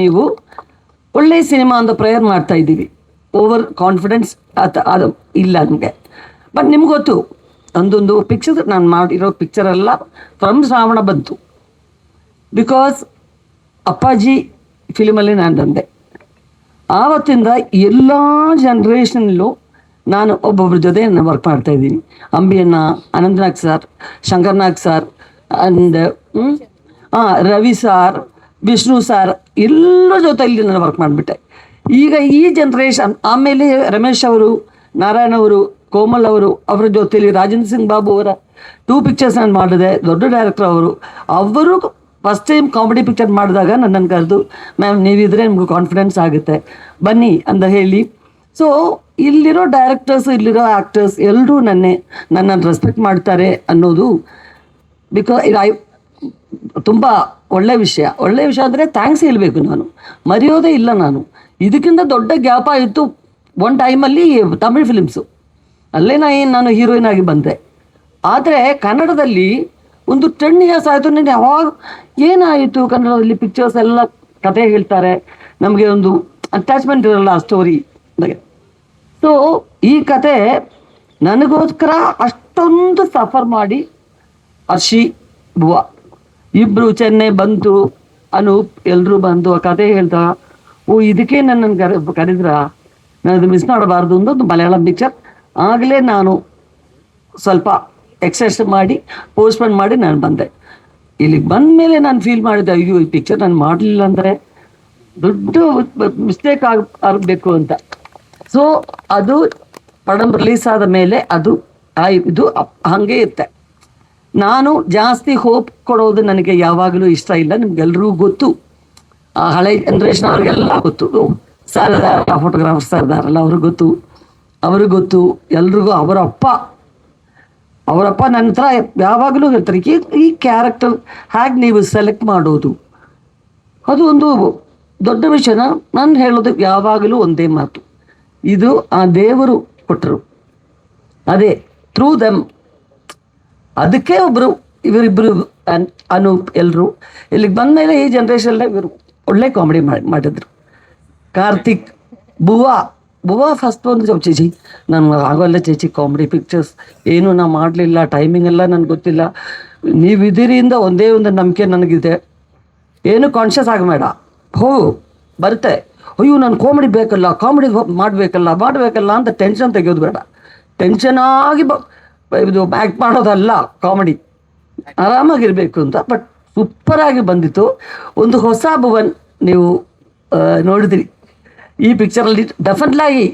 ನೀವು ಒಳ್ಳೆ ಸಿನಿಮಾ ಅಂತ ಪ್ರೇಯರ್ ಮಾಡ್ತಾ ಇದ್ದೀವಿ. ಓವರ್ ಕಾನ್ಫಿಡೆನ್ಸ್ ಅದು ಇಲ್ಲ ನಮಗೆ. ಬಟ್ ನಿಮ್ಗೆ ಗೊತ್ತು, ಒಂದೊಂದು ಪಿಕ್ಚರ್ ನಾನು ಮಾಡಿರೋ ಪಿಕ್ಚರೆಲ್ಲ ಫ್ರಮ್ ಶ್ರಾವಣ ಬಂತು. ಬಿಕಾಸ್ ಅಪ್ಪಾಜಿ ಫಿಲಿಮಲ್ಲಿ ನಾನು ಬಂದೆ. ಆವತ್ತಿಂದ ಎಲ್ಲ ಜನ್ರೇಷನಲ್ಲೂ ನಾನು ಒಬ್ಬೊಬ್ಬರ ಜೊತೆ ವರ್ಕ್ ಮಾಡ್ತಾ ಇದ್ದೀನಿ. ಅಂಬಿಯಣ್ಣ, Ananthnag sir, Shankarnag sir, and Ravi sir, Vishnu sir, ಎಲ್ಲರ ಜೊತೆಯಲ್ಲಿ ನಾನು ವರ್ಕ್ ಮಾಡಿಬಿಟ್ಟೆ. ಈಗ ಈ ಜನ್ರೇಷನ್ ಆಮೇಲೆ ರಮೇಶ್ ಅವರು, ನಾರಾಯಣ್ ಅವರು, ಕೋಮಲ್ ಅವರು, ಅವರ ಜೊತೆಯಲ್ಲಿ ರಾಜೇಂದ್ರ ಸಿಂಗ್ ಬಾಬು ಅವರ 2 ಪಿಕ್ಚರ್ಸ್ ನಾನು ಮಾಡಿದೆ. ದೊಡ್ಡ ಡೈರೆಕ್ಟರ್ ಅವರು ಫಸ್ಟ್ ಟೈಮ್ ಕಾಮಿಡಿ ಪಿಕ್ಚರ್ ಮಾಡಿದಾಗ ನನ್ನನ್ನು ಕರೆದು, ಮ್ಯಾಮ್ ನೀವಿದ್ರೆ ನಿಮ್ಗೆ ಕಾನ್ಫಿಡೆನ್ಸ್ ಆಗುತ್ತೆ ಬನ್ನಿ ಅಂತ ಹೇಳಿ. ಸೊ ಇಲ್ಲಿರೋ ಡೈರೆಕ್ಟರ್ಸ್, ಇಲ್ಲಿರೋ ಆ್ಯಕ್ಟರ್ಸ್ ಎಲ್ಲರೂ ನನ್ನನ್ನು ರೆಸ್ಪೆಕ್ಟ್ ಮಾಡ್ತಾರೆ ಅನ್ನೋದು ಬಿಕಾಸ್ ತುಂಬ ಒಳ್ಳೆ ವಿಷಯ ಅಂದರೆ ಥ್ಯಾಂಕ್ಸ್ ಹೇಳಬೇಕು. ನಾನು ಮರೆಯೋದೇ ಇಲ್ಲ. ನಾನು ಇದಕ್ಕಿಂತ ದೊಡ್ಡ ಗ್ಯಾಪ್ ಆಯಿತು ಒಂದು ಟೈಮಲ್ಲಿ ತಮಿಳ್ ಫಿಲಿಮ್ಸು, ಅಲ್ಲೇ ನಾನು ಹೀರೋಯಿನ್ ಆಗಿ ಬಂದೆ. ಆದರೆ ಕನ್ನಡದಲ್ಲಿ ಒಂದು 10 years ಆಯಿತು. ನಾನು ಯಾವಾಗ ಏನಾಯಿತು ಕನ್ನಡದಲ್ಲಿ ಪಿಕ್ಚರ್ಸ್ ಎಲ್ಲ ಕತೆ ಹೇಳ್ತಾರೆ, ನಮಗೆ ಒಂದು ಅಟ್ಯಾಚ್ಮೆಂಟ್ ಇರಲ್ಲ ಆ ಸ್ಟೋರಿ. ಸೊ ಈ ಕತೆ ನನಗೋಸ್ಕರ ಅಷ್ಟೊಂದು ಸಫರ್ ಮಾಡಿ ಅರ್ಷಿ ಬುವ ಇಬ್ಬರು ಚೆನ್ನೈ ಬಂತು, ಅನೂಪ್ ಎಲ್ಲರೂ ಬಂದು ಆ ಕತೆ ಹೇಳ್ತಾ, ಇದಕ್ಕೆ ನನ್ನನ್ನು ಕರೆದ್ರ ನಾನು ಮಿಸ್ ಮಾಡಬಾರ್ದು ಅಂತ ಒಂದು ಮಲಯಾಳಂ ಪಿಕ್ಚರ್. ಆಗಲೇ ನಾನು ಸ್ವಲ್ಪ ಎಕ್ಸರ್ಸೈಸ್ ಮಾಡಿ ಪೋಸ್ಟ್ಪೋನ್ ಮಾಡಿ ನಾನು ಬಂದೆ. ಇಲ್ಲಿಗೆ ಬಂದ ಮೇಲೆ ನಾನು ಫೀಲ್ ಮಾಡಿದೆ, ಅಯ್ಯೋ ಈ ಪಿಕ್ಚರ್ ನಾನು ಮಾಡಲಿಲ್ಲ ಅಂದರೆ ದೊಡ್ಡ ಮಿಸ್ಟೇಕ್ ಆಗಬೇಕು ಅಂತ. ಸೊ ಅದು ಪಡಂ ರಿಲೀಸ್ ಆದ ಮೇಲೆ ಇದು ಹಾಗೆ ಇರುತ್ತೆ. ನಾನು ಜಾಸ್ತಿ ಹೋಪ್ ಕೊಡೋದು ನನಗೆ ಯಾವಾಗಲೂ ಇಷ್ಟ ಇಲ್ಲ. ನಿಮ್ಗೆಲ್ರಿಗೂ ಗೊತ್ತು, ಹಳೆ ಜನ್ರೇಷನ್ ಅವ್ರಿಗೆಲ್ಲ ಗೊತ್ತು. ಸರ್ ಫೋಟೋಗ್ರಾಫರ್ ಸರ್ ಇದಾರಲ್ಲ, ಅವ್ರಿಗೆ ಗೊತ್ತು ಎಲ್ರಿಗೂ. ಅವರಪ್ಪ ನನ್ನ ಹತ್ರ ಯಾವಾಗಲೂ ಹೇಳ್ತಾರೆ, ಈ ಕ್ಯಾರೆಕ್ಟರ್ ಹೇಗೆ ನೀವು ಸೆಲೆಕ್ಟ್ ಮಾಡೋದು, ಅದು ಒಂದು ದೊಡ್ಡ ವಿಷಯನ. ನಾನು ಹೇಳೋದು ಯಾವಾಗಲೂ ಒಂದೇ ಮಾತು, ಇದು ಆ ದೇವರು ಕೊಟ್ಟರು, ಅದೇ ಥ್ರೂ ದೆಮ್. ಅದಕ್ಕೆ ಇವರಿಬ್ಬರು ಅನೂಪ್ ಎಲ್ಲರೂ ಇಲ್ಲಿಗೆ ಬಂದ ಮೇಲೆ ಈ ಜನ್ರೇಷನ್ಲೆ ಇವರು ಒಳ್ಳೆ ಕಾಮಿಡಿ ಮಾಡಿದ್ರು. ಕಾರ್ತಿಕ್, ಬುವಾ ಫಸ್ಟ್ ಒಂದು ಚೇಚಿ ನಾನು ಆಗೋಲ್ಲ ಚೇಚಿ ಕಾಮಿಡಿ ಪಿಕ್ಚರ್ಸ್ ಏನು ನಾ ಮಾಡಲಿಲ್ಲ, ಟೈಮಿಂಗ್ ಎಲ್ಲ ನನಗೆ ಗೊತ್ತಿಲ್ಲ, ನೀವಿದ್ದೀರಿಂದ ಒಂದೇ ಒಂದು ನಂಬಿಕೆ ನನಗಿದೆ, ಏನು ಕಾನ್ಷಿಯಸ್ ಆಗಬೇಡ, ಬರುತ್ತೆ. ಅಯ್ಯೋ ನಾನು ಕಾಮಿಡಿ ಕಾಮಿಡಿ ಮಾಡಬೇಕಲ್ಲ ಅಂತ ಟೆನ್ಷನ್ ತೆಗೆಯೋದು ಬೇಡ. ಟೆನ್ಷನ್ ಆಗಿ ಇದು ಆ್ಯಕ್ಟ್ ಮಾಡೋದಲ್ಲ, ಕಾಮಿಡಿ ಆರಾಮಾಗಿರಬೇಕು ಅಂತ. ಬಟ್ ಸೂಪರಾಗಿ ಬಂದಿತ್ತು. ಒಂದು ಹೊಸ ಭುವನ್ ನೀವು ನೋಡಿದ್ರಿ ಈ ಪಿಕ್ಚರಲ್ಲಿ. ಡೆಫಿನೆಟ್ಲಾಗಿ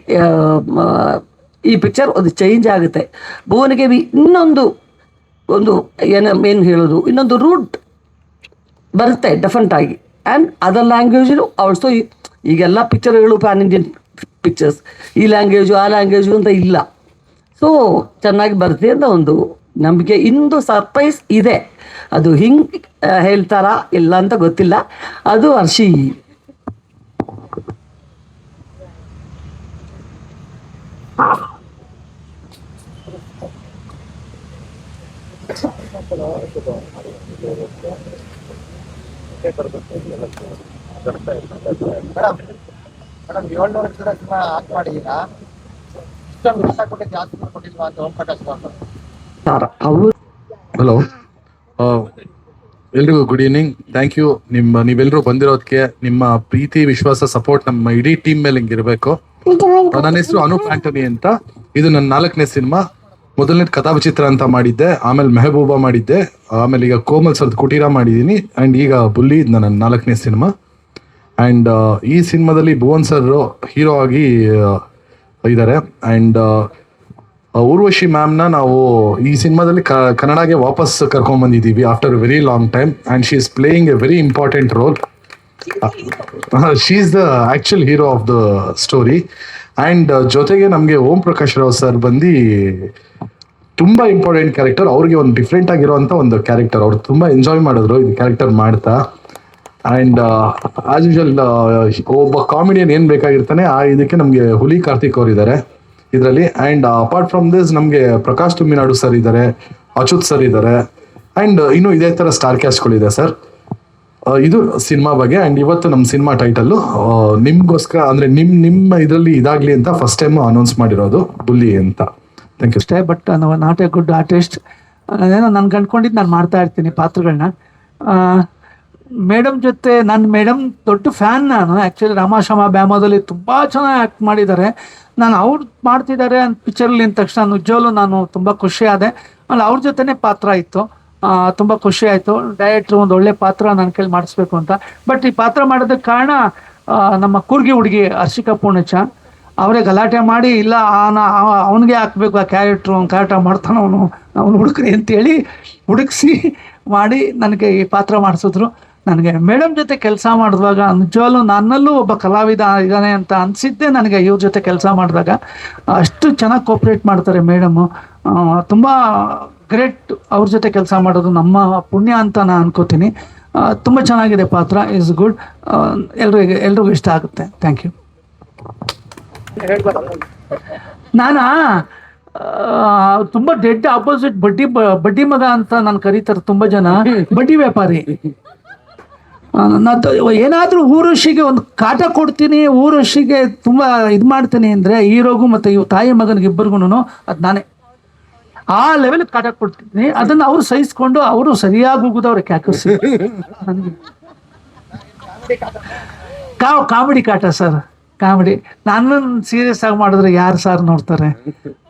ಈ ಪಿಕ್ಚರ್ ಒಂದು ಚೇಂಜ್ ಆಗುತ್ತೆ. ಭುವನಿಗೆ ಇನ್ನೊಂದು ಏನು ಹೇಳೋದು, ಇನ್ನೊಂದು ರೂಟ್ ಬರುತ್ತೆ ಡೆಫಿನೆಟಾಗಿ. And other language also. ಈಗೆಲ್ಲ ಪಿಕ್ಚರ್ಗಳು ಪ್ಯಾನ್ ಇಂಡಿಯನ್ ಪಿಕ್ಚರ್ಸ್, ಈ ಲ್ಯಾಂಗ್ವೇಜು ಆ ಲ್ಯಾಂಗ್ವೇಜು ಅಂತ ಇಲ್ಲ. ಸೊ ಚೆನ್ನಾಗಿ ಬರುತ್ತೆ ಅಂತ ಒಂದು ನಂಬಿಕೆ. ಇನ್ನೊಂದು ಸರ್ಪ್ರೈಸ್ ಇದೆ, ಅದು ಹಿಂಗೆ ಹೇಳ್ತಾರಾ ಇಲ್ಲ ಅಂತ ಗೊತ್ತಿಲ್ಲ. ಅದು ಹರ್ಷಿ ಹಲೋ, ಎಲ್ರಿಗೂ ಗುಡ್ ಈವ್ನಿಂಗ್. Thank you. ನೀವೆಲ್ಲರೂ ಬಂದಿರೋದಕ್ಕೆ ನಿಮ್ಮ ಪ್ರೀತಿ, ವಿಶ್ವಾಸ, ಸಪೋರ್ಟ್ ನಮ್ಮ ಇಡೀ ಟೀಮ್ ಮೇಲೆ ಹಿಂಗಿರ್ಬೇಕು. ನನ್ನ ಹೆಸರು ಅನೂಪ್ ಆಂಟನಿ ಅಂತ. ಇದು ನನ್ನ 4ನೇ ಸಿನಿಮಾ. ಮೊದಲನೇದು ಕಥಾಚಿತ್ರ ಅಂತ ಮಾಡಿದ್ದೆ, ಆಮೇಲೆ ಮೆಹಬೂಬಾ ಮಾಡಿದ್ದೆ, ಆಮೇಲೆ ಈಗ ಕೋಮಲ್ ಸರ್ದು ಕುಟೀರ ಮಾಡಿದ್ದೀನಿ, ಆ್ಯಂಡ್ ಈಗ ಬುಲ್ಲಿ ಇದು ನನ್ನ 4ನೇ ಸಿನಿಮಾ. ಆ್ಯಂಡ್ ಈ ಸಿನಿಮಾದಲ್ಲಿ ಭುವನ್ ಸರ್ ಹೀರೋ ಆಗಿ ಇದ್ದಾರೆ. ಆ್ಯಂಡ್ ಊರ್ವಶಿ ಮ್ಯಾಮ್ನ ನಾವು ಈ ಸಿನಿಮಾದಲ್ಲಿ ಕನ್ನಡಗೆ ವಾಪಸ್ ಕರ್ಕೊಂಡ್ಬಂದಿದ್ದೀವಿ after a very long time. And she is playing a very important role. She is the actual hero of the story. And ಜೊತೆಗೆ ನಮಗೆ ಓಂ ಪ್ರಕಾಶ್ ರಾವ್ ಸರ್ ಬಂದು ತುಂಬ ಇಂಪಾರ್ಟೆಂಟ್ ಕ್ಯಾರೆಕ್ಟರ್. ಅವ್ರಿಗೆ ಒಂದು ಡಿಫ್ರೆಂಟ್ ಆಗಿರುವಂಥ ಒಂದು ಕ್ಯಾರೆಕ್ಟರ್. ಅವ್ರು ತುಂಬ ಎಂಜಾಯ್ ಮಾಡಿದ್ರು ಇದು ಕ್ಯಾರೆಕ್ಟರ್ ಮಾಡ್ತಾ. ಆ್ಯಂಡ್ ಆಸ್ ಯೂಶುವಲ್ ಒಬ್ಬ ಕಾಮಿಡಿಯನ್ ಏನು ಬೇಕಾಗಿರ್ತಾನೆ ಇದಕ್ಕೆ ನಮಗೆ ಹುಲಿ ಕಾರ್ತಿಕ್ ಅವರು ಇದ್ದಾರೆ ಇದರಲ್ಲಿ. ಆ್ಯಂಡ್ ಅಪಾರ್ಟ್ ಫ್ರಮ್ ದಿಸ್ ನಮಗೆ ಪ್ರಕಾಶ್ ತುಮ್ಮಿನಾಡು ಸರ್ ಇದ್ದಾರೆ, ಅಚ್ಯುತ್ ಸರ್ ಇದ್ದಾರೆ, ಆ್ಯಂಡ್ ಇನ್ನೂ ಇದೇ ಥರ ಸ್ಟಾರ್ ಕ್ಯಾಸ್ಟ್ಗಳಿದೆ ಸರ್. ಇದು ಸಿನಿಮಾ ಬಗ್ಗೆ. ಅಂಡ್ ಇವತ್ತು ನಮ್ಮ ಸಿನಿಮಾ ಟೈಟಲ್ಲು ನಿಮ್ಗೋಸ್ಕರ ಅಂದ್ರೆ ನಿಮ್ಮ ಇದರಲ್ಲಿ ಇದಾಗ್ಲಿ ಅಂತ ಫಸ್ಟ್ ಟೈಮ್ ಅನೌನ್ಸ್ ಮಾಡಿರೋದು ಬುಲ್ಲಿ ಅಂತ. Thank you. ಅಷ್ಟೇ, but not a good artist. ಏನೋ ನಾನು ಕಂಡ್ಕೊಂಡಿದ್ದು ನಾನು ಮಾಡ್ತಾ ಇರ್ತೀನಿ ಪಾತ್ರಗಳನ್ನ. ಮೇಡಮ್ ಜೊತೆ ಮೇಡಮ್ ದೊಡ್ಡ ಫ್ಯಾನ್ ನಾನು. ಆ್ಯಕ್ಚುಲಿ ರಾಮಾಶ್ರಮ ಬ್ಯಾಮೋದಲ್ಲಿ ತುಂಬ ಚೆನ್ನಾಗಿ ಆ್ಯಕ್ಟ್ ಮಾಡಿದ್ದಾರೆ. ನಾನು ಅವ್ರು ಮಾಡ್ತಿದ್ದಾರೆ ಅಂತ ಪಿಕ್ಚರಲ್ಲಿ ಅಂದ ತಕ್ಷಣ ನಿಜವಾಗ್ಲೂ ನಾನು ತುಂಬ ಖುಷಿ ಆದೆ. ಆಮೇಲೆ ಅವ್ರ ಜೊತೆನೇ ಪಾತ್ರ ಇತ್ತು, ತುಂಬ ಖುಷಿ ಆಯಿತು. ಡೈರೆಕ್ಟ್ರು ಒಂದು ಒಳ್ಳೆ ಪಾತ್ರ ನನ್ನ ಕೈಲಿ ಮಾಡಿಸ್ಬೇಕು ಅಂತ. ಬಟ್ ಈ ಪಾತ್ರ ಮಾಡೋದಕ್ಕೆ ಕಾರಣ ನಮ್ಮ ಕೂರ್ಗಿ ಹುಡುಗಿ ಹರ್ಷಿಕಾ ಪೂರ್ಣಚ ಅವರೇ ಗಲಾಟೆ ಮಾಡಿ, ಇಲ್ಲ ಅವನಿಗೆ ಹಾಕ್ಬೇಕು ಆ ಕ್ಯಾರೆಕ್ಟ್ರು, ಅವ್ನು ಕ್ಯಾರೆಕ್ಟರ್ ಮಾಡ್ತಾನೆ ಅವನು ಹುಡುಕ್ರಿ ಅಂತೇಳಿ ಹುಡುಕಿಸಿ ಮಾಡಿ ನನಗೆ ಈ ಪಾತ್ರ ಮಾಡಿಸಿದ್ರು. ನನಗೆ ಮೇಡಮ್ ಜೊತೆ ಕೆಲಸ ಮಾಡಿದಾಗ ನಿಜವಾಗ್ಲೂ ನನ್ನಲ್ಲೂ ಒಬ್ಬ ಕಲಾವಿದ ಇದ್ದಾನೆ ಅಂತ ಅನಿಸಿದ್ದೆ ನನಗೆ ಇವ್ರ ಜೊತೆ ಕೆಲಸ ಮಾಡಿದಾಗ. ಅಷ್ಟು ಚೆನ್ನಾಗಿ ಕೋಪ್ರೇಟ್ ಮಾಡ್ತಾರೆ ಮೇಡಮು. ತುಂಬ ಗ್ರೇಟ್ ಅವ್ರ ಜೊತೆ ಕೆಲಸ ಮಾಡೋದು ನಮ್ಮ ಪುಣ್ಯ ಅಂತ ನಾನು ಅನ್ಕೋತೀನಿ. ತುಂಬ ಚೆನ್ನಾಗಿದೆ ಪಾತ್ರ, ಇಸ್ ಗುಡ್. ಎಲ್ರಿಗೂ ಇಷ್ಟ ಆಗುತ್ತೆ. Thank you. ತುಂಬ ಡೆಡ್ ಆಪೋಸಿಟ್ ಬಡ್ಡಿ ಮಗ ಅಂತ ನಾನು ಕರೀತಾರೆ ತುಂಬ ಜನ. ಬಡ್ಡಿ ವ್ಯಾಪಾರಿ. ಏನಾದರೂ ಊರುಷಿಗೆ ಒಂದು ಕಾಟ ಕೊಡ್ತೀನಿ, ಊರುಷಿಗೆ ತುಂಬ ಇದು ಮಾಡ್ತೀನಿ ಅಂದರೆ ಹೀರೋಗೂ ಮತ್ತು ಇವ್ ತಾಯಿ ಮಗನಿಗೆ ಇಬ್ಬರಿಗೂ ಅದು ನಾನೇ ಆ ಲೆವೆಲ್ಗೆ ಕಾಟ ಕೊಡ್ತೀನಿ. ಅದನ್ನು ಅವರು ಸಹಿಸ್ಕೊಂಡು ಅವರು ಸರಿಯಾಗಿ ಹೋಗುದವ್ರೆ ಕ್ಯಾಕರ್ಸಿ. ನನಗೆ ಕಾಮಿಡಿ ಕಾಟ ಸರ್, ಕಾಮಿಡಿ. ನಾನು ಸೀರಿಯಸ್ ಆಗಿ ಮಾಡಿದ್ರೆ ಯಾರು ಸಾರ್ ನೋಡ್ತಾರೆ?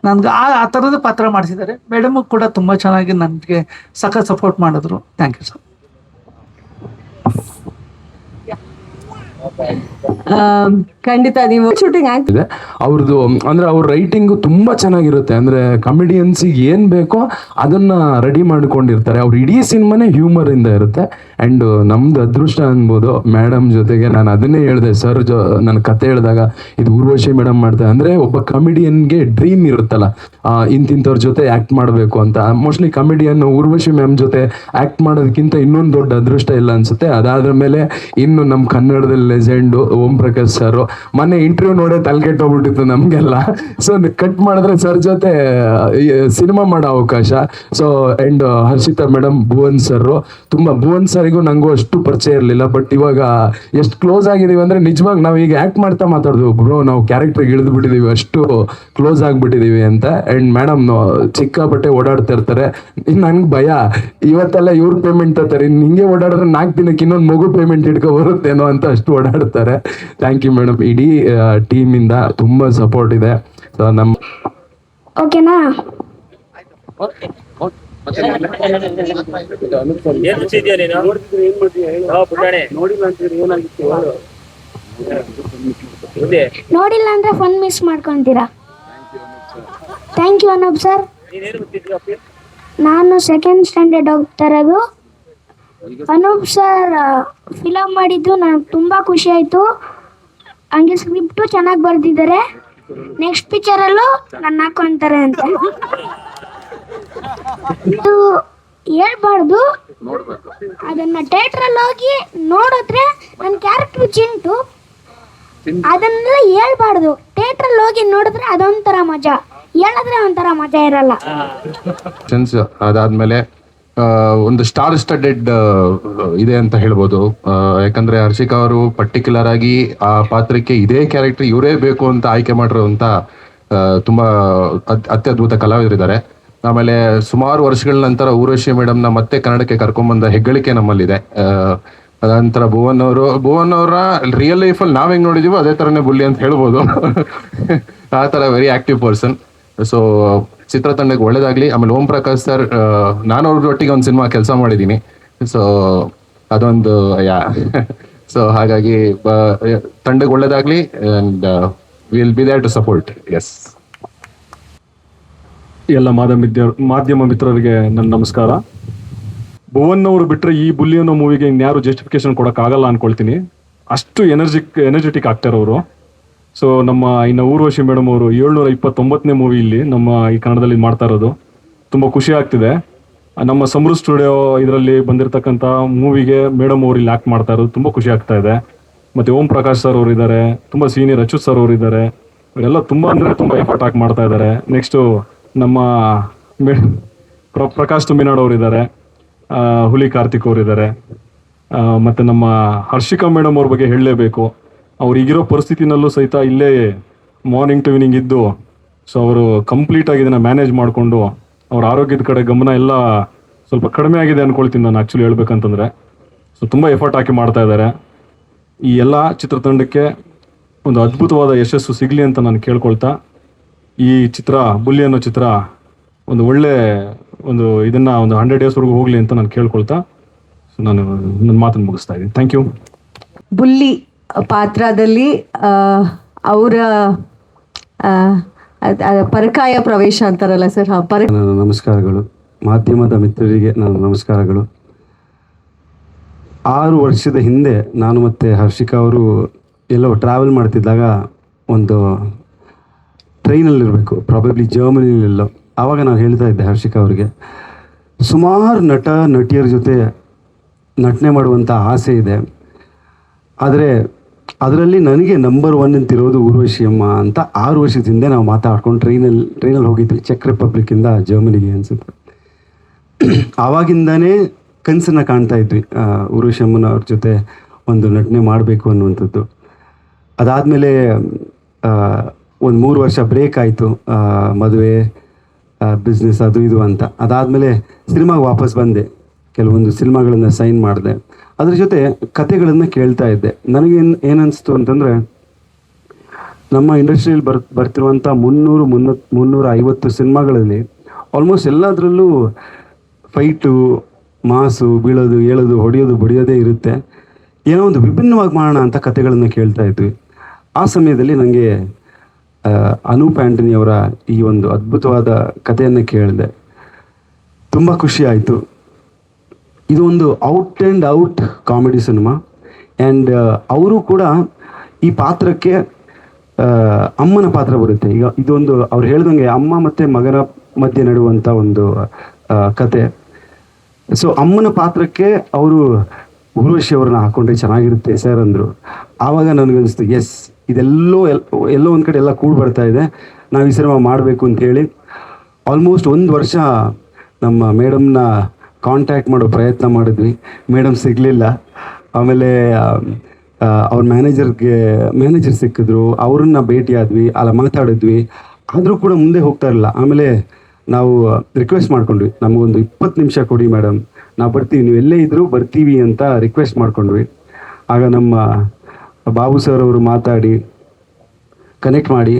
ನನ್ಗೆ ಆ ಥರದ ಪಾತ್ರ ಮಾಡಿಸಿದ್ದಾರೆ. ಮೇಡಮು ಕೂಡ ತುಂಬ ಚೆನ್ನಾಗಿ ನನಗೆ ಸಖತ್ ಸಪೋರ್ಟ್ ಮಾಡಿದ್ರು. Thank you sir. ಖಂಡಿತ ನೀವು ಶೂಟಿಂಗ್ ಇದೆ ಅವ್ರದ್ದು. ಅಂದ್ರೆ ಅವ್ರ ರೈಟಿಂಗ್ ತುಂಬಾ ಚೆನ್ನಾಗಿರುತ್ತೆ. ಅಂದ್ರೆ ಕಾಮಿಡಿಯನ್ಸಿಗೆ ಏನ್ ಬೇಕೋ ಅದನ್ನ ರೆಡಿ ಮಾಡ್ಕೊಂಡಿರ್ತಾರೆ. ಅವ್ರ ಇಡೀ ಸಿನಿಮಾನೇ ಹ್ಯೂಮರ್ ಇಂದ ಇರುತ್ತೆ. ಅಂಡ್ ನಮ್ದು ಅದೃಷ್ಟ ಅನ್ಬೋದು ಮೇಡಮ್ ಜೊತೆಗೆ. ನಾನು ಅದನ್ನೇ ಹೇಳಿದೆ ಸರ್, ನನ್ನ ಕತೆ ಹೇಳಿದಾಗ ಇದು ಊರ್ವಶಿ ಮೇಡಮ್ ಮಾಡ್ತಾರೆ. ಅಂದ್ರೆ ಒಬ್ಬ ಕಾಮಿಡಿಯನ್ಗೆ ಡ್ರೀಮ್ ಇರುತ್ತಲ್ಲ, ಇಂತಿಂಥವ್ರ ಜೊತೆ ಆಕ್ಟ್ ಮಾಡಬೇಕು ಅಂತ. ಮೋಸ್ಟ್ಲಿ ಕಾಮಿಡಿಯನ್ ಊರ್ವಶಿ ಮ್ಯಾಮ್ ಜೊತೆ ಆಕ್ಟ್ ಮಾಡೋದಕ್ಕಿಂತ ಇನ್ನೊಂದು ದೊಡ್ಡ ಅದೃಷ್ಟ ಇಲ್ಲ ಅನ್ಸುತ್ತೆ. ಅದಾದ ಮೇಲೆ ಇನ್ನು ನಮ್ಮ ಕನ್ನಡದಲ್ಲಿ ಲೆಜೆಂಡು ಓಂ ಪ್ರಕಾಶ್ ಸರ್. ಮೊನ್ನೆ ಇಂಟರ್ವ್ಯೂ ನೋಡೇ ತಲೆಕೆಟ್ಟೋಗ್ಬಿಟ್ಟಿತ್ತು ನಮ್ಗೆಲ್ಲ. ಸೊ ಕಟ್ ಮಾಡಿದ್ರೆ ಸರ್ ಜೊತೆ ಸಿನಿಮಾ ಮಾಡೋ ಅವಕಾಶ. So and Harshita madam, Bhuvan sir. ತುಂಬಾ ಭುವನ್ ಸರಿಗೂ ನಂಗೂ ಅಷ್ಟು ಪರಿಚಯ ಇರಲಿಲ್ಲ. ಬಟ್ ಇವಾಗ ಎಷ್ಟು ಕ್ಲೋಸ್ ಆಗಿದೀವಿ ಅಂದ್ರೆ ನಿಜವಾಗ ನಾವು ಈಗ ಆಕ್ಟ್ ಮಾಡ್ತಾ ಮಾತಾಡಿದ್ವಿ, ಬ್ರೋ ನಾವು ಕ್ಯಾರೆಕ್ಟರ್ಗೆ ಇಳಿದು ಬಿಟ್ಟಿದೀವಿ, ಅಷ್ಟು ಕ್ಲೋಸ್ ಆಗ್ಬಿಟ್ಟಿದೀವಿ ಅಂತ. ಅಂಡ್ ಮೇಡಮ್ ಚಿಕ್ಕಾಪಟ್ಟೆ ಓಡಾಡ್ತಾ ಇರ್ತಾರೆ. ನನ್ಗೆ ಭಯ, ಇವತ್ತೆಲ್ಲ ಇವ್ರ ಪೇಮೆಂಟ್ ತರ್ತಾರೆ, ಹಿಂಗೆ ಓಡಾಡಿದ್ರೆ 4 ದಿನಕ್ಕೆ ಇನ್ನೊಂದು ಮಗು ಪೇಮೆಂಟ್ ಇಟ್ಕೊ ಬರುತ್ತೇನೋ ಅಂತ ಅಷ್ಟು ಓಡಾಡ್ತಾರೆ. Thank you madam. ಇಡೀ ಟೀಮ್ ಇಂದ ತುಂಬಾ ಸಪೋರ್ಟ್ ಇದೆ. ನಮ್ಮ ಓಕೆನಾ? ನೋಡಿಲ್ಲ ಅಂದ್ರೆ ಫನ್ ಮಿಸ್ ಮಾಡ್ಕೊಂತೀರಾ. Thank you Anoop sir. ನಾನು ಸೆಕೆಂಡ್ ಸ್ಟ್ಯಾಂಡರ್ಡ್ ಹೋಗ್ತಾ ಇರೋದು. ಅನೂಪ್ ಸರ್ ಫಿಲಮ್ ಮಾಡಿದ್ದು ನನಗೆ ತುಂಬ ಖುಷಿ ಆಯಿತು. ಹಂಗೆ ಸ್ಕ್ರಿಪ್ಟು ಚೆನ್ನಾಗಿ ಬರೆದಿದ್ದಾರೆ. ನೆಕ್ಸ್ಟ್ ಪಿಕ್ಚರಲ್ಲೂ ನನ್ನ ಹಾಕೊಂತಾರೆ ಅಂತ ಇದು ಹೇಳ್ಬಾರ್ದು. ಅದನ್ನು ಥಿಯೇಟ್ರಲ್ಲಿ ಹೋಗಿ ನೋಡಿದ್ರೆ ನನ್ನ ಕ್ಯಾರೆಕ್ಟರ್ ಚಿಂಟು, ಅದನ್ನೆಲ್ಲ ಹೇಳ್ಬಾರ್ದು. ಥಿಯೇಟ್ರಲ್ಲಿ ಹೋಗಿ ನೋಡಿದ್ರೆ ಅದೊಂಥರ ಮಜಾ, ಹೇಳಿದ್ರೆ ಒಂಥರ ಮಜಾ ಇರಲ್ಲ. ಅದಾದ್ಮೇಲೆ ಒಂದು ಸ್ಟಾರ್ ಸ್ಟಡೆಡ್ ಇದೆ ಅಂತ ಹೇಳ್ಬೋದು. ಯಾಕಂದ್ರೆ ಹರ್ಷಿಕಾ ಅವರು ಪರ್ಟಿಕ್ಯುಲರ್ ಆಗಿ ಆ ಪಾತ್ರಕ್ಕೆ ಇದೇ ಕ್ಯಾರೆಕ್ಟರ್ ಇವರೇ ಬೇಕು ಅಂತ ಆಯ್ಕೆ ಮಾಡಿರುವಂತ ತುಂಬಾ ಅತ್ಯದ್ಭುತ ಕಲಾವಿದರಿದ್ದಾರೆ. ಆಮೇಲೆ ಸುಮಾರು ವರ್ಷಗಳ ನಂತರ ಊರ್ವಶಿ ಮೇಡಮ್ನ ಮತ್ತೆ ಕನ್ನಡಕ್ಕೆ ಕರ್ಕೊಂಡ್ಬಂದ ಹೆಗ್ಗಳಿಕೆ ನಮ್ಮಲ್ಲಿದೆ. ಅದಂತರ ಭುವನ್ ಅವರ ರಿಯಲ್ ಲೈಫಲ್ಲಿ ನಾವ್ ಹೆಂಗ್ ನೋಡಿದೀವೋ ಅದೇ ತರನೇ ಬುಲ್ಲಿ ಅಂತ ಹೇಳ್ಬೋದು. ಆ ತರ ವೆರಿ ಆಕ್ಟಿವ್ ಪರ್ಸನ್. ಸೊ ಚಿತ್ರತಂಡಕ್ಕೆ ಒಳ್ಳೇದಾಗ್ಲಿ. ಆಮೇಲೆ ಓಂ ಪ್ರಕಾಶ್ ಸರ್, ನಾನು ಅವ್ರ ಒಟ್ಟಿಗೆ ಒಂದು ಸಿನಿಮಾ ಕೆಲಸ ಮಾಡಿದ್ದೀನಿ. ಸೊ ಅದೊಂದು ಸೊ ಹಾಗಾಗಿ ತಂಡಕ್ಕೆ ಒಳ್ಳೇದಾಗ್ಲಿ. And will be there to support. Yes. ಎಲ್ಲ ಮಾಧ್ಯಮ ಮಿತ್ರರಿಗೆ ನನ್ನ ನಮಸ್ಕಾರ. ಭುವನ್ ಅವರು ಬಿಟ್ಟರೆ ಈ ಬುಲ್ಲಿ ಅನ್ನೋ ಮೂವಿಗೆ ಇನ್ಯಾರು ಜಸ್ಟಿಫಿಕೇಶನ್ ಕೊಡೋಕ್ಕಾಗಲ್ಲ ಅನ್ಕೊಳ್ತೀನಿ. ಅಷ್ಟು ಎನರ್ಜೆಟಿಕ್ ಆಗ್ತಾರೆ ಅವರು. ಸೊ ಇನ್ನು ಊರ್ವಶಿ ಮೇಡಮ್ ಅವರು 729ನೇ ಮೂವಿ ಇಲ್ಲಿ ನಮ್ಮ ಈ ಕನ್ನಡದಲ್ಲಿ ಮಾಡ್ತಾ ಇರೋದು. ತುಂಬ ಖುಷಿ ಆಗ್ತಿದೆ. ನಮ್ಮ ಸಮೃದ್ಧ ಸ್ಟುಡಿಯೋ ಇದರಲ್ಲಿ ಬಂದಿರತಕ್ಕಂಥ ಮೂವಿಗೆ ಮೇಡಮ್ ಅವರು ಇಲ್ಲಿ ಆ್ಯಕ್ಟ್ ಮಾಡ್ತಾ ಇರೋದು ತುಂಬ ಖುಷಿ ಆಗ್ತಾ ಇದೆ. ಮತ್ತು ಓಂ ಪ್ರಕಾಶ್ ಸರ್ ಅವರು ಇದ್ದಾರೆ, ತುಂಬ ಸೀನಿಯರ್ ಅಚ್ಯುತ್ ಸರ್ ಅವರು ಇದ್ದಾರೆ. ಇವರೆಲ್ಲ ತುಂಬ ಅಂದರೆ ತುಂಬ ಎಫರ್ಟ್ ಹಾಕಿ ಮಾಡ್ತಾ ಇದ್ದಾರೆ. ನೆಕ್ಸ್ಟು ನಮ್ಮ ಪ್ರಕಾಶ್ ತುಮಿನಾಡ್ ಅವರು ಇದ್ದಾರೆ, ಹುಲಿ ಕಾರ್ತಿಕ್ ಅವರು ಇದ್ದಾರೆ. ಮತ್ತು ನಮ್ಮ ಹರ್ಷಿಕಾ ಮೇಡಮ್ ಅವ್ರ ಬಗ್ಗೆ ಹೇಳಲೇಬೇಕು. ಅವ್ರು ಈಗಿರೋ ಪರಿಸ್ಥಿತಿನಲ್ಲೂ ಸಹಿತ ಇಲ್ಲೇ ಮಾರ್ನಿಂಗ್ ಟು ಈವ್ನಿಂಗ್ ಇದ್ದು, ಸೊ ಅವರು ಕಂಪ್ಲೀಟಾಗಿ ಇದನ್ನು ಮ್ಯಾನೇಜ್ ಮಾಡಿಕೊಂಡು ಅವ್ರ ಆರೋಗ್ಯದ ಕಡೆ ಗಮನ ಎಲ್ಲ ಸ್ವಲ್ಪ ಕಡಿಮೆ ಆಗಿದೆ ಅಂದ್ಕೊಳ್ತೀನಿ ನಾನು ಆ್ಯಕ್ಚುಲಿ ಹೇಳ್ಬೇಕಂತಂದರೆ. ಸೊ ತುಂಬ ಎಫರ್ಟ್ ಹಾಕಿ ಮಾಡ್ತಾ ಇದ್ದಾರೆ. ಈ ಎಲ್ಲ ಚಿತ್ರತಂಡಕ್ಕೆ ಒಂದು ಅದ್ಭುತವಾದ ಯಶಸ್ಸು ಸಿಗಲಿ ಅಂತ ನಾನು ಕೇಳ್ಕೊಳ್ತಾ, ಈ ಚಿತ್ರ ಬುಲ್ಲಿ ಅನ್ನೋ ಚಿತ್ರ ಒಂದು ಒಳ್ಳೆ ಒಂದು ಇದನ್ನು ಒಂದು 100 ಡೇಸ್ವರೆಗೂ ಹೋಗಲಿ ಅಂತ ನಾನು ಕೇಳ್ಕೊಳ್ತಾ ನಾನು ನನ್ನ ಮಾತನ್ನು ಮುಗಿಸ್ತಾ ಇದ್ದೀನಿ. Thank you. ಬುಲ್ಲಿ ಪಾತ್ರದಲ್ಲಿ ಅವರ ಪರಕಾಯ ಪ್ರವೇಶ ಅಂತಾರಲ್ಲ ಸರ್, ನನ್ನ ನಮಸ್ಕಾರಗಳು. ಮಾಧ್ಯಮದ ಮಿತ್ರರಿಗೆ ನನ್ನ ನಮಸ್ಕಾರಗಳು. 6 ವರ್ಷದ ಹಿಂದೆ ನಾನು ಮತ್ತು ಹರ್ಷಿಕಾ ಅವರು ಎಲ್ಲೋ ಟ್ರಾವೆಲ್ ಮಾಡ್ತಿದ್ದಾಗ ಒಂದು ಟ್ರೈನಲ್ಲಿರಬೇಕು, ಪ್ರಾಬಬ್ಲಿ ಜರ್ಮನಿಲೆಲ್ಲೋ. ಆವಾಗ ನಾನು ಹೇಳ್ತಾ ಇದ್ದೆ ಹರ್ಷಿಕಾ ಅವರಿಗೆ, ಸುಮಾರು ನಟ ನಟಿಯರ ಜೊತೆ ನಟನೆ ಮಾಡುವಂಥ ಆಸೆ ಇದೆ, ಆದರೆ ಅದರಲ್ಲಿ ನನಗೆ ನಂಬರ್ 1 ಅಂತಿರೋದು ಊರ್ವಶಿ ಅಮ್ಮ ಅಂತ 6 ವರ್ಷದ ಹಿಂದೆ ನಾವು ಮಾತಾಡ್ಕೊಂಡು ಟ್ರೈನಲ್ಲಿ ಹೋಗಿದ್ವಿ, ಚೆಕ್ ರಿಪಬ್ಲಿಕ್ಕಿಂದ ಜರ್ಮನಿಗೆ ಅನಿಸುತ್ತೆ. ಆವಾಗಿಂದನೇ ಕನಸನ್ನು ಕಾಣ್ತಾ ಇದ್ವಿ ಊರ್ವಶಿ ಅಮ್ಮನವ್ರ ಜೊತೆ ಒಂದು ನಟನೆ ಮಾಡಬೇಕು ಅನ್ನುವಂಥದ್ದು. ಅದಾದಮೇಲೆ ಒಂದು 3 ವರ್ಷ ಬ್ರೇಕ್ ಆಯಿತು, ಮದುವೆ, ಬಿಸ್ನೆಸ್ ಅದು ಇದು ಅಂತ. ಅದಾದಮೇಲೆ ಸಿನಿಮಾಗೆ ವಾಪಸ್ ಬಂದೆ, ಕೆಲವೊಂದು ಸಿನಿಮಾಗಳನ್ನು ಸೈನ್ ಮಾಡಿದೆ, ಅದ್ರ ಜೊತೆ ಕತೆಗಳನ್ನು ಕೇಳ್ತಾ ಇದ್ದೆ. ನನಗೇನಿಸ್ತು ಅಂತಂದರೆ, ನಮ್ಮ ಇಂಡಸ್ಟ್ರಿಯಲ್ಲಿ ಬರ್ತಿರುವಂಥ 300-350 ಸಿನಿಮಾಗಳಲ್ಲಿ ಆಲ್ಮೋಸ್ಟ್ ಎಲ್ಲದರಲ್ಲೂ ಫೈಟು, ಮಾಸು, ಬೀಳೋದು, ಏಳೋದು, ಹೊಡೆಯೋದು, ಬಡಿಯೋದೇ ಇರುತ್ತೆ. ಏನೋ ಒಂದು ವಿಭಿನ್ನವಾಗಿ ಮಾಡೋಣ ಅಂತ ಕತೆಗಳನ್ನು ಕೇಳ್ತಾ ಇದ್ವಿ. ಆ ಸಮಯದಲ್ಲಿ ನನಗೆ ಅನೂಪ್ ಆ್ಯಂಟನಿ ಅವರ ಈ ಒಂದು ಅದ್ಭುತವಾದ ಕಥೆಯನ್ನು ಕೇಳಿದೆ. ತುಂಬ ಖುಷಿ ಆಯಿತು. ಇದು ಒಂದು out and out comedy cinema. And ಅವರು ಕೂಡ ಈ ಪಾತ್ರಕ್ಕೆ ಅಮ್ಮನ ಪಾತ್ರ ಬರುತ್ತೆ. ಈಗ ಇದೊಂದು ಅವ್ರು ಹೇಳ್ದಂಗೆ ಅಮ್ಮ ಮತ್ತು ಮಗನ ಮಧ್ಯೆ ನಡುವಂಥ ಒಂದು ಕತೆ. ಸೊ ಅಮ್ಮನ ಪಾತ್ರಕ್ಕೆ ಅವರು ಊರ್ವಶಿ ಅವ್ರನ್ನ ಹಾಕೊಂಡ್ರೆ ಚೆನ್ನಾಗಿರುತ್ತೆ ಸರ್ ಅಂದರು. ಆವಾಗ ನನಗನ್ನಿಸ್ತು, ಎಸ್, ಇದೆಲ್ಲೋ ಒಂದು ಕಡೆ ಎಲ್ಲ ಕೂಡಿ ಬರ್ತಾ ಇದೆ, ನಾವು ಈ ಸಿನಿಮಾ ಮಾಡಬೇಕು ಅಂತ ಹೇಳಿ ಆಲ್ಮೋಸ್ಟ್ 1 ವರ್ಷ ನಮ್ಮ ಮೇಡಮ್ನ ಕಾಂಟ್ಯಾಕ್ಟ್ ಮಾಡೋ ಪ್ರಯತ್ನ ಮಾಡಿದ್ವಿ. ಮೇಡಮ್ ಸಿಗಲಿಲ್ಲ. ಆಮೇಲೆ ಅವ್ರ ಮ್ಯಾನೇಜರ್ ಸಿಕ್ಕಿದ್ರು, ಅವ್ರನ್ನ ಭೇಟಿ ಆದ್ವಿ, ಮಾತಾಡಿದ್ವಿ, ಆದರೂ ಕೂಡ ಮುಂದೆ ಹೋಗ್ತಾ ಇರಲಿಲ್ಲ. ಆಮೇಲೆ ನಾವು ರಿಕ್ವೆಸ್ಟ್ ಮಾಡ್ಕೊಂಡ್ವಿ, ನಮಗೊಂದು 20 ನಿಮಿಷ ಕೊಡಿ ಮೇಡಮ್, ನಾವು ಬರ್ತೀವಿ, ನೀವು ಎಲ್ಲೇ ಇದ್ದರೂ ಬರ್ತೀವಿ ಅಂತ ರಿಕ್ವೆಸ್ಟ್ ಮಾಡ್ಕೊಂಡ್ವಿ. ಆಗ ನಮ್ಮ ಬಾಬು ಸರ್ ಅವರು ಮಾತಾಡಿ ಕನೆಕ್ಟ್ ಮಾಡಿ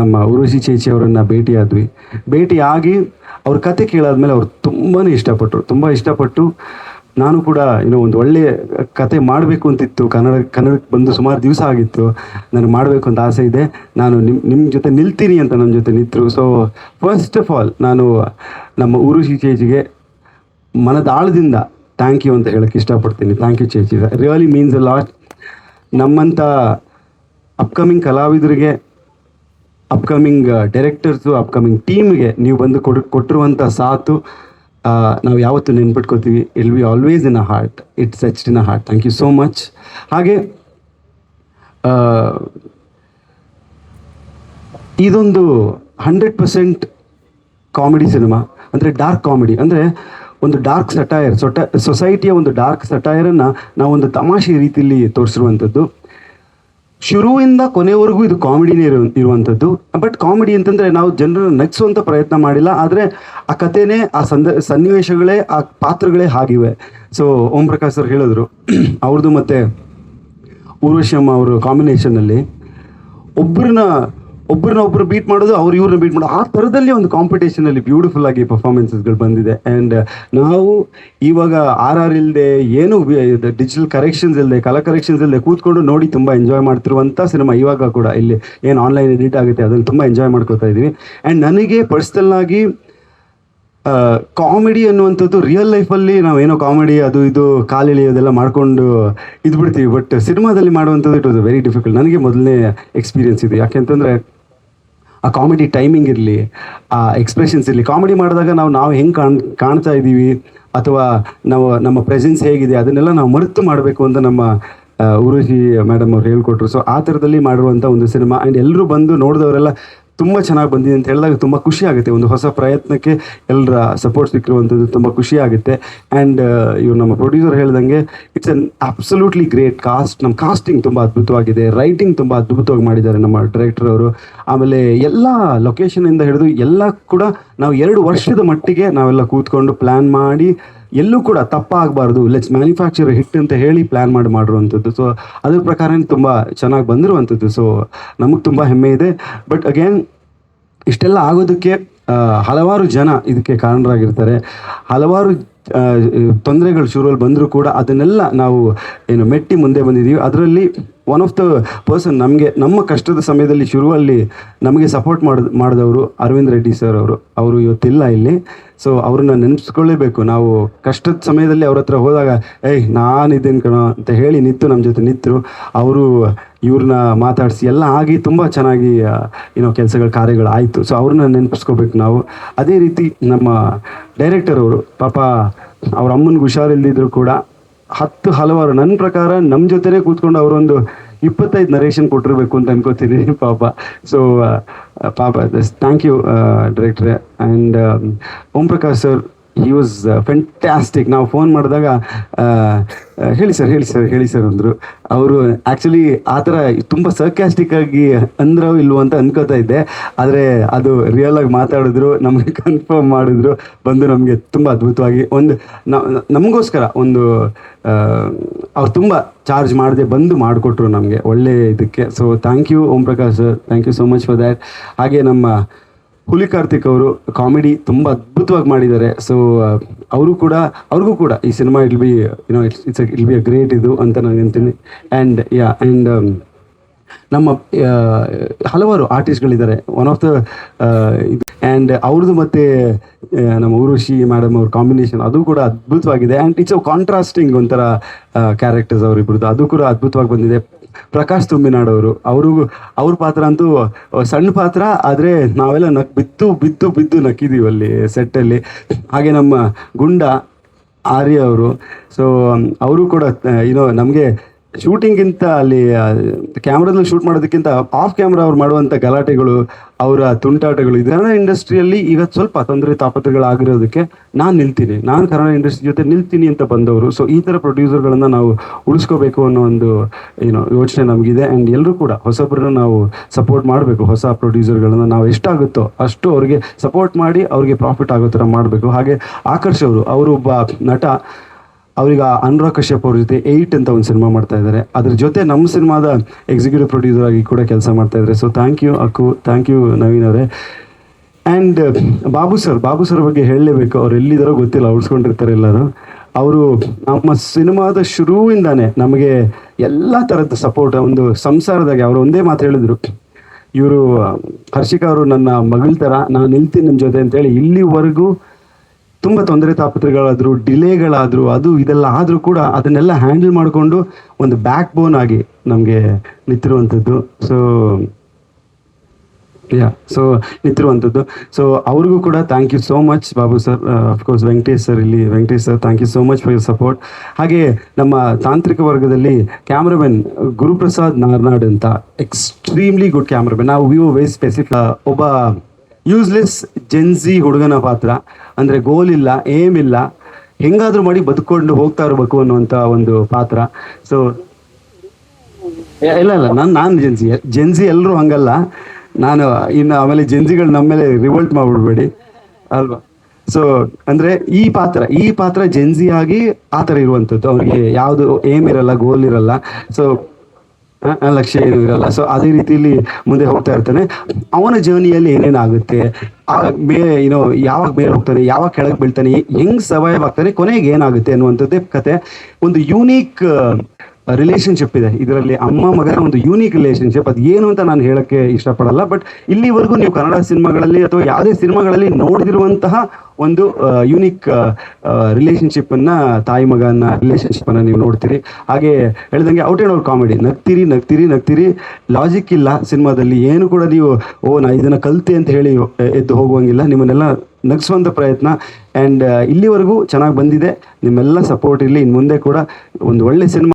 ನಮ್ಮ ಊರ್ವಶಿ ಚೇಚಿ ಅವರನ್ನು ಭೇಟಿಯಾಗಿ ಅವ್ರ ಕತೆ ಕೇಳಾದ್ಮೇಲೆ ಅವ್ರು ತುಂಬ ಇಷ್ಟಪಟ್ಟು ನಾನು ಕೂಡ ಒಂದು ಒಳ್ಳೆಯ ಕತೆ ಮಾಡಬೇಕು ಅಂತಿತ್ತು. ಕನ್ನಡಕ್ಕೆ ಬಂದು ಸುಮಾರು ದಿವಸ ಆಗಿತ್ತು, ನನಗೆ ಮಾಡಬೇಕು ಅಂತ ಆಸೆ ಇದೆ, ನಾನು ನಿಮ್ಮ ಜೊತೆ ನಿಲ್ತೀನಿ ಅಂತ ನಮ್ಮ ಜೊತೆ ನಿಂತರು. ಸೊ ಫಸ್ಟ್ ಆಫ್ ಆಲ್ ನಾನು ನಮ್ಮ ಊರ್ವಶಿ ಚೇಚಿಗೆ ಮನದಾಳದಿಂದ ಥ್ಯಾಂಕ್ ಯು ಅಂತ ಹೇಳಕ್ಕೆ ಇಷ್ಟಪಡ್ತೀನಿ. ಥ್ಯಾಂಕ್ ಯು ಚೇಚಿ, ರಿಯಲಿ ಮೀನ್ಸ್ ಅ ಲಾಟ್. ನಮ್ಮಂಥ ಅಪ್ಕಮಿಂಗ್ ಕಲಾವಿದರಿಗೆ, ಅಪ್ಕಮಿಂಗ್ ಡೈರೆಕ್ಟರ್ಸು, ಅಪ್ಕಮಿಂಗ್ ಟೀಮ್ಗೆ ನೀವು ಬಂದು ಕೊಟ್ಟಿರುವಂಥ ಸಾಥು ನಾವು ಯಾವತ್ತೂ ನೆನ್ಪಿಟ್ಕೋತೀವಿ. I'll be always in a heart, it's etched in a heart. Thank you so much. ಹಾಗೆ ಇದೊಂದು 100% ಕಾಮಿಡಿ ಸಿನಿಮಾ, ಅಂದರೆ ಡಾರ್ಕ್ ಕಾಮಿಡಿ, ಅಂದರೆ ಒಂದು ಡಾರ್ಕ್ ಸಟೈರ್, ಸೊಸೈಟಿಯ ಒಂದು ಡಾರ್ಕ್ ಸಟೈರನ್ನು ನಾವೊಂದು ತಮಾಷೆ ರೀತಿಯಲ್ಲಿ ತೋರಿಸಿರುವಂಥದ್ದು. ಶುರುವಿಂದ ಕೊನೆವರೆಗೂ ಇದು ಕಾಮಿಡಿನೇ ಇರುವಂಥದ್ದು. ಬಟ್ ಕಾಮಿಡಿ ಅಂತಂದರೆ ನಾವು ಜನರನ್ನು ನಗಿಸುವಂಥ ಪ್ರಯತ್ನ ಮಾಡಿಲ್ಲ, ಆದರೆ ಆ ಕಥೆನೇ, ಆ ಸನ್ನಿವೇಶಗಳೇ, ಆ ಪಾತ್ರಗಳೇ ಆಗಿವೆ. ಸೊ ಓಂ ಪ್ರಕಾಶ್ ಸರ್ ಹೇಳಿದ್ರು, ಅವ್ರದ್ದು ಮತ್ತು ಊರ್ವಶಿ ಅಮ್ಮ ಅವರು ಕಾಂಬಿನೇಷನಲ್ಲಿ ಒಬ್ಬರನ್ನ ಬೀಟ್ ಮಾಡೋದು, ಇವ್ರನ್ನ ಬೀಟ್ ಮಾಡೋದು, ಆ ಥರದಲ್ಲಿ ಒಂದು ಕಾಂಪಿಟೇಷನಲ್ಲಿ ಬ್ಯೂಟಿಫುಲ್ ಆಗಿ ಪರ್ಫಾರ್ಮೆನ್ಸಸ್ಗಳು ಬಂದಿದೆ. ಆ್ಯಂಡ್ ನಾವು ಇವಾಗ RR ಇಲ್ಲದೆ, ಏನು ಡಿಜಿಟಲ್ ಕರೆಕ್ಷನ್ಸ್ ಇಲ್ಲದೆ, ಕಲರ್ ಕರೆಕ್ಷನ್ಸ್ ಇಲ್ಲದೆ ಕೂತ್ಕೊಂಡು ನೋಡಿ ತುಂಬ ಎಂಜಾಯ್ ಮಾಡ್ತಿರುವಂಥ ಸಿನಿಮಾ. ಇವಾಗ ಕೂಡ ಇಲ್ಲಿ ಏನು ಆನ್ಲೈನ್ ಎಡಿಟ್ ಆಗುತ್ತೆ ಅದನ್ನು ತುಂಬ ಎಂಜಾಯ್ ಮಾಡ್ಕೋತಾ ಇದ್ದೀವಿ. ಆ್ಯಂಡ್ ನನಗೆ ಪರ್ಸ್ನಲ್ ಆಗಿ ಕಾಮಿಡಿ ಅನ್ನುವಂಥದ್ದು ರಿಯಲ್ ಲೈಫಲ್ಲಿ ನಾವೇನೋ ಕಾಮಿಡಿ ಅದು ಇದು ಕಾಲೆಳೆಯೋದೆಲ್ಲ ಮಾಡಿಕೊಂಡು ಇದ್ಬಿಡ್ತೀವಿ. ಬಟ್ ಸಿನಿಮಾದಲ್ಲಿ ಮಾಡುವಂಥದ್ದು ಇಟ್ ವಾಸ್ ವೆರಿ ಡಿಫಿಕಲ್ಟ್. ನನಗೆ ಮೊದಲನೇ ಎಕ್ಸ್ಪೀರಿಯನ್ಸ್ ಇದೆ. ಯಾಕೆಂತಂದರೆ ಆ ಕಾಮಿಡಿ ಟೈಮಿಂಗ್ ಇರಲಿ, ಆ ಎಕ್ಸ್ಪ್ರೆಷನ್ಸ್ ಇರಲಿ, ಕಾಮಿಡಿ ಮಾಡಿದಾಗ ನಾವು ಹೆಂಗೆ ಕಾಣ್ತಾ ಇದ್ದೀವಿ ಅಥವಾ ನಮ್ಮ ಪ್ರೆಸೆನ್ಸ್ ಹೇಗಿದೆ ಅದನ್ನೆಲ್ಲ ನಾವು ಮರೆತು ಮಾಡಬೇಕು ಅಂತ ನಮ್ಮ ಊರ್ವಶಿ ಮೇಡಮ್ ಅವ್ರು ಹೇಳ್ಕೊಟ್ರು. ಸೊ ಆ ಥರದಲ್ಲಿ ಮಾಡಿರುವಂಥ ಒಂದು ಸಿನಿಮಾ. ಆ್ಯಂಡ್ ಎಲ್ಲರೂ ಬಂದು ನೋಡಿದವರೆಲ್ಲ ತುಂಬ ಚೆನ್ನಾಗಿ ಬಂದಿದೆ ಅಂತ ಹೇಳಿದಾಗ ತುಂಬ ಖುಷಿ ಆಗುತ್ತೆ. ಒಂದು ಹೊಸ ಪ್ರಯತ್ನಕ್ಕೆ ಎಲ್ಲರ ಸಪೋರ್ಟ್ ಸಿಕ್ಕಿರುವಂಥದ್ದು ತುಂಬ ಖುಷಿ ಆಗುತ್ತೆ. ಆ್ಯಂಡ್ ಇವ್ರು ನಮ್ಮ ಪ್ರೊಡ್ಯೂಸರ್ ಹೇಳ್ದಂಗೆ it's an absolutely great cost. ನಮ್ಮ ಕಾಸ್ಟಿಂಗ್ ತುಂಬ ಅದ್ಭುತವಾಗಿದೆ, ರೈಟಿಂಗ್ ತುಂಬ ಅದ್ಭುತವಾಗಿ ಮಾಡಿದ್ದಾರೆ ನಮ್ಮ ಡೈರೆಕ್ಟರ್ ಅವರು. ಆಮೇಲೆ ಎಲ್ಲ ಲೊಕೇಶನಿಂದ ಹಿಡಿದು ಎಲ್ಲ ಕೂಡ ನಾವು 2 ವರ್ಷದ ಮಟ್ಟಿಗೆ ನಾವೆಲ್ಲ ಕೂತ್ಕೊಂಡು ಪ್ಲ್ಯಾನ್ ಮಾಡಿ ಎಲ್ಲೂ ಕೂಡ ತಪ್ಪಾಗಬಾರ್ದು, ಲೆಟ್ಸ್ ಮ್ಯಾನುಫ್ಯಾಕ್ಚರ್ ಹಿಟ್ ಅಂತ ಹೇಳಿ ಪ್ಲ್ಯಾನ್ ಮಾಡಿರುವಂಥದ್ದು. ಸೊ ಅದ್ರ ಪ್ರಕಾರನೇ ತುಂಬ ಚೆನ್ನಾಗಿ ಬಂದಿರುವಂಥದ್ದು. ಸೊ ನಮಗೆ ತುಂಬ ಹೆಮ್ಮೆ ಇದೆ. ಬಟ್ ಅಗೇನ್ ಇಷ್ಟೆಲ್ಲ ಆಗೋದಕ್ಕೆ ಹಲವಾರು ಜನ ಇದಕ್ಕೆ ಕಾರಣರಾಗಿರ್ತಾರೆ. ಹಲವಾರು ತೊಂದರೆಗಳು ಶುರುವಲ್ಲಿ ಬಂದರೂ ಕೂಡ ಅದನ್ನೆಲ್ಲ ನಾವು ಮೆಟ್ಟಿ ಮುಂದೆ ಬಂದಿದ್ದೀವಿ. ಅದರಲ್ಲಿ ಒನ್ ಆಫ್ ದ ಪರ್ಸನ್ ನಮಗೆ ನಮ್ಮ ಕಷ್ಟದ ಸಮಯದಲ್ಲಿ ಶುರುವಲ್ಲಿ ನಮಗೆ ಸಪೋರ್ಟ್ ಮಾಡಿದವರು ಅರವಿಂದ್ ರೆಡ್ಡಿ ಸರ್ ಅವರು ಇವತ್ತಿಲ್ಲ ಇಲ್ಲಿ. ಸೊ ಅವ್ರನ್ನ ನೆನೆಸ್ಕೊಳ್ಳೇಬೇಕು. ನಾವು ಕಷ್ಟದ ಸಮಯದಲ್ಲಿ ಅವ್ರ ಹತ್ರ ಹೋದಾಗ ನಾನಿದ್ದೇನೆ ಕಣೋ ಅಂತ ಹೇಳಿ ನಮ್ಮ ಜೊತೆ ನಿಂತರು. ಅವರು ಇವ್ರನ್ನ ಮಾತಾಡಿಸಿ ಎಲ್ಲ ಆಗಿ ತುಂಬ ಚೆನ್ನಾಗಿ ಕಾರ್ಯಗಳು ಆಯಿತು. ಸೊ ಅವ್ರನ್ನ ನೆನಪಿಸ್ಕೋಬೇಕು ನಾವು. ಅದೇ ರೀತಿ ನಮ್ಮ ಡೈರೆಕ್ಟರ್ ಅವರು ಪಾಪ ಅವ್ರ ಅಮ್ಮನಿಗೆ ಹುಷಾರಿಲ್ದಿದ್ರು ಕೂಡ ಹಲವಾರು ನನ್ನ ಪ್ರಕಾರ ನಮ್ಮ ಜೊತೆನೇ ಕೂತ್ಕೊಂಡು ಅವರೊಂದು 25 ನರೇಷನ್ ಕೊಟ್ಟಿರ್ಬೇಕು ಅಂತ ಅನ್ಕೋತೀನಿ ಪಾಪ. ಸೊ ಪಾಪ ಥ್ಯಾಂಕ್ ಯು ಡೈರೆಕ್ಟ್ರೆ. And Om Prakash sir, he was fantastic. ನಾವು ಫೋನ್ ಮಾಡಿದಾಗ ಹೇಳಿ ಸರ್ ಅಂದರು. ಅವರು ಆ್ಯಕ್ಚುಲಿ ಆ ಥರ ತುಂಬ ಸರ್ಕ್ಯಾಸ್ಟಿಕ್ ಆಗಿ ಅಂದ್ರೋ ಇಲ್ವೋ ಅಂತ ಅನ್ಕೋತಾ ಇದ್ದೆ. ಆದರೆ ಅದು ರಿಯಲ್ ಆಗಿ ಮಾತಾಡಿದ್ರು, ನಮಗೆ ಕನ್ಫರ್ಮ್ ಮಾಡಿದ್ರು, ಬಂದು ನಮಗೆ ತುಂಬ ಅದ್ಭುತವಾಗಿ ನಮಗೋಸ್ಕರ ಅವ್ರು ತುಂಬ ಚಾರ್ಜ್ ಮಾಡದೆ ಬಂದು ಮಾಡಿಕೊಟ್ರು ನಮಗೆ ಒಳ್ಳೆ ಇದಕ್ಕೆ. So thank you Om Prakash sir, thank you so much for that. ಹಾಗೆ ನಮ್ಮ ಹುಲಿ ಕಾರ್ತಿಕ್ ಅವರು ಕಾಮಿಡಿ ತುಂಬ ಅದ್ಭುತವಾಗಿ ಮಾಡಿದ್ದಾರೆ. ಸೊ ಅವ್ರಿಗೂ ಕೂಡ ಈ ಸಿನಿಮಾ ಇಲ್ ಬಿ ಅ ಗ್ರೇಟ್ ಇದು ಅಂತ ನಾನು ಅಂತೀನಿ. ಆ್ಯಂಡ್ ನಮ್ಮ ಹಲವಾರು ಆರ್ಟಿಸ್ಟ್ಗಳಿದ್ದಾರೆ. ಒನ್ ಆಫ್ ದ ಆ್ಯಂಡ್ ಅವ್ರದ್ದು ಮತ್ತು ನಮ್ಮ ಊರ್ವಶಿ ಮೇಡಮ್ ಅವ್ರ ಕಾಂಬಿನೇಷನ್ ಅದು ಕೂಡ ಅದ್ಭುತವಾಗಿದೆ. ಆ್ಯಂಡ್ ಇಟ್ಸ್ ಕಾಂಟ್ರಾಸ್ಟಿಂಗ್ ಒಂಥರ ಕ್ಯಾರೆಕ್ಟರ್ಸ್ ಅವರಿಬ್ಬರದ್ದು, ಅದು ಕೂಡ ಅದ್ಭುತವಾಗಿ ಬಂದಿದೆ. ಪ್ರಕಾಶ್ ತುಂಬಿನಾಡವರು ಅವ್ರ ಪಾತ್ರ ಅಂತೂ ಸಣ್ಣ ಪಾತ್ರ, ಆದರೆ ನಾವೆಲ್ಲ ಬಿದ್ದು ನಕ್ಕಿದ್ದೀವಿ ಅಲ್ಲಿ ಸೆಟ್ಟಲ್ಲಿ. ಹಾಗೆ ನಮ್ಮ ಗುಂಡ ಆರ್ಯ ಅವರು, ಸೊ ಅವರು ಕೂಡ ನಮಗೆ ಶೂಟಿಂಗಿಂತ ಅಲ್ಲಿ ಕ್ಯಾಮ್ರಾದಲ್ಲಿ ಶೂಟ್ ಮಾಡೋದಕ್ಕಿಂತ ಆಫ್ ಕ್ಯಾಮ್ರಾ ಅವ್ರು ಮಾಡುವಂಥ ಗಲಾಟೆಗಳು, ಅವರ ತುಂಟಾಟಗಳು, ಕನ್ನಡ ಇಂಡಸ್ಟ್ರಿಯಲ್ಲಿ ಈಗ ಸ್ವಲ್ಪ ತೊಂದರೆ ತಾಪತ್ರಗಳಾಗಿರೋದಕ್ಕೆ ನಾನು ಕನ್ನಡ ಇಂಡಸ್ಟ್ರಿ ಜೊತೆ ನಿಲ್ತೀನಿ ಅಂತ ಬಂದವರು. ಸೊ ಈ ಥರ ಪ್ರೊಡ್ಯೂಸರ್ಗಳನ್ನು ನಾವು ಉಳಿಸ್ಕೋಬೇಕು ಅನ್ನೋ ಒಂದು ಯೋಚನೆ ನಮಗಿದೆ. ಆ್ಯಂಡ್ ಎಲ್ಲರೂ ಕೂಡ ಹೊಸಬ್ರನ್ನ ನಾವು ಸಪೋರ್ಟ್ ಮಾಡಬೇಕು. ಹೊಸ ಪ್ರೊಡ್ಯೂಸರ್ಗಳನ್ನು ನಾವು ಎಷ್ಟಾಗುತ್ತೋ ಅಷ್ಟು ಅವ್ರಿಗೆ ಸಪೋರ್ಟ್ ಮಾಡಿ ಅವ್ರಿಗೆ ಪ್ರಾಫಿಟ್ ಆಗೋ ಥರ ಮಾಡಬೇಕು. ಹಾಗೆ ಆಕರ್ಷ್ ಅವರು ಒಬ್ಬ ನಟ. ಅವ್ರಿಗೆ ಅನುರಾಗ್ ಕಶ್ಯಪ್ ಅವ್ರ ಜೊತೆ 8 ಅಂತ ಒಂದು ಸಿನಿಮಾ ಮಾಡ್ತಾ ಇದ್ದಾರೆ. ಅದ್ರ ಜೊತೆ ನಮ್ಮ ಸಿನಿಮಾದ ಎಕ್ಸಿಕ್ಯೂಟಿವ್ ಪ್ರೊಡ್ಯೂಸರ್ ಆಗಿ ಕೂಡ ಕೆಲಸ ಮಾಡ್ತಾ ಇದ್ದಾರೆ. So thank you Akku, thank you Naveen ಅವರೇ. ಆ್ಯಂಡ್ ಬಾಬು ಸರ್ ಬಗ್ಗೆ ಹೇಳಲೇಬೇಕು. ಅವ್ರು ಎಲ್ಲಿದ್ದಾರೋ ಗೊತ್ತಿಲ್ಲ, ಉಳಿಸ್ಕೊಂಡಿರ್ತಾರೆ ಎಲ್ಲರೂ. ಅವರು ನಮ್ಮ ಸಿನಿಮಾದ ಶುರುವಿಂದಾನೆ ನಮಗೆ ಎಲ್ಲ ಥರದ ಸಪೋರ್ಟ್. ಒಂದು ಸಂಸಾರದಾಗೆ ಅವರು ಒಂದೇ ಮಾತು ಹೇಳಿದ್ರು, ಇವರು ಹರ್ಷಿಕಾ ಅವರು ನನ್ನ ಮಗಳ ಥರ, ನಾನು ನಿಲ್ತೀನಿ ನಿಮ್ಮ ಜೊತೆ ಅಂತೇಳಿ. ಇಲ್ಲಿವರೆಗೂ ತುಂಬ ತೊಂದರೆ ತಾಪತ್ರಗಳಾದರೂ, ಡಿಲೇಗಳಾದರೂ, ಅದು ಇದೆಲ್ಲ ಆದರೂ ಕೂಡ ಅದನ್ನೆಲ್ಲ ಹ್ಯಾಂಡಲ್ ಮಾಡಿಕೊಂಡು ಒಂದು ಬ್ಯಾಕ್ ಬೋನ್ ಆಗಿ ನಮಗೆ ನಿಂತಿರುವಂಥದ್ದು. ಸೊ ಅವ್ರಿಗೂ ಕೂಡ thank you so much Babu sir. Of course Venkatesh sir, thank you so much for your support. ಹಾಗೆ ನಮ್ಮ ತಾಂತ್ರಿಕ ವರ್ಗದಲ್ಲಿ ಕ್ಯಾಮ್ರಾಮನ್ ಗುರುಪ್ರಸಾದ್ ನಾರ್ನಾಡ್ ಅಂತ, ಎಕ್ಸ್ಟ್ರೀಮ್ಲಿ ಗುಡ್ ಕ್ಯಾಮ್ರಾಮನ್. ನಾವು ವಿ ವರ್ ವೆರಿ ಸ್ಪೆಸಿಫಿಕ್. ಒಬ್ಬ ಯೂಸ್ಲೆಸ್ ಜೆನ್ಸಿ ಹುಡುಗನ ಪಾತ್ರ, ಅಂದರೆ ಗೋಲ್ ಇಲ್ಲ, ಏಮ್ ಇಲ್ಲ, ಹೆಂಗಾದ್ರೂ ಮಾಡಿ ಬದುಕೊಂಡು ಹೋಗ್ತಾ ಇರಬೇಕು ಅನ್ನುವಂಥ ಒಂದು ಪಾತ್ರ. ಸೊ ಇಲ್ಲ ನಾನು ಜೆನ್ಸಿ ಎಲ್ಲರೂ ಹಂಗಲ್ಲ. ನಾನು ಇನ್ನು ಆಮೇಲೆ ಜೆನ್ಸಿಗಳು ನಮ್ಮ ಮೇಲೆ ರಿವೋಲ್ಟ್ ಮಾಡಿಬಿಡ್ಬೇಡಿ ಅಲ್ವಾ. ಸೊ ಅಂದರೆ ಈ ಪಾತ್ರ ಜೆನ್ಸಿ ಆಗಿ ಆ ಥರ ಇರುವಂಥದ್ದು. ಅವ್ರಿಗೆ ಯಾವುದು ಏಮ್ ಇರಲ್ಲ, ಗೋಲ್ ಇರಲ್ಲ, ಸೊ ಲಕ್ಷ್ಯ ಏನು ಇರಲ್ಲ. ಸೊ ಅದೇ ರೀತಿಯಲ್ಲಿ ಮುಂದೆ ಹೋಗ್ತಾ ಇರ್ತಾನೆ. ಅವನ ಜರ್ನಿಯಲ್ಲಿ ಏನೇನಾಗುತ್ತೆ, ಯಾವಾಗ ಮೇಲೆ ಹೋಗ್ತಾನೆ, ಯಾವಾಗ ಕೆಳಗೆ ಬೀಳ್ತಾನೆ, ಹೆಂಗ್ ಸರ್ವೈವ್ ಆಗ್ತಾನೆ, ಕೊನೆಗೆ ಏನಾಗುತ್ತೆ ಅನ್ನುವಂಥದ್ದೇ ಕತೆ. ಒಂದು ಯೂನಿಕ್ ರಿಲೇಷನ್ಶಿಪ್ ಇದೆ ಇದರಲ್ಲಿ, ಅಮ್ಮ ಮಗನ ಒಂದು ಯೂನಿಕ್ ರಿಲೇಷನ್ಶಿಪ್. ಅದು ಏನು ಅಂತ ನಾನು ಹೇಳಕ್ಕೆ ಇಷ್ಟಪಡಲ್ಲ. ಬಟ್ ಇಲ್ಲಿವರೆಗೂ ನೀವು ಕನ್ನಡ ಸಿನಿಮಾಗಳಲ್ಲಿ ಅಥವಾ ಯಾವುದೇ ಸಿನಿಮಾಗಳಲ್ಲಿ ನೋಡಿದಿರುವಂತಹ ಒಂದು ಯೂನಿಕ್ ರಿಲೇಷನ್ಶಿಪ್ಪನ್ನು, ತಾಯಿ ಮಗನ ರಿಲೇಷನ್ಶಿಪ್ಪನ್ನು ನೀವು ನೋಡ್ತೀರಿ. ಹಾಗೆ ಹೇಳಿದಂಗೆ ಔಟ್ ಆ್ಯಂಡ್ ಔಟ್ ಕಾಮಿಡಿ, ನಗ್ತೀರಿ. ಲಾಜಿಕ್ ಇಲ್ಲ ಸಿನಿಮಾದಲ್ಲಿ ಏನು ಕೂಡ. ನೀವು ನಾ ಇದನ್ನು ಕಲಿತೆ ಅಂತ ಹೇಳಿ ಎದ್ದು ಹೋಗುವಂಗಿಲ್ಲ. ನಿಮ್ಮನ್ನೆಲ್ಲ ನಗಿಸುವಂಥ ಪ್ರಯತ್ನ. ಆ್ಯಂಡ್ ಇಲ್ಲಿವರೆಗೂ ಚೆನ್ನಾಗಿ ಬಂದಿದೆ. ನಿಮ್ಮೆಲ್ಲ ಸಪೋರ್ಟ್ ಇರಲಿ. ಇನ್ನು ಮುಂದೆ ಕೂಡ ಒಂದು ಒಳ್ಳೆ ಸಿನಿಮಾ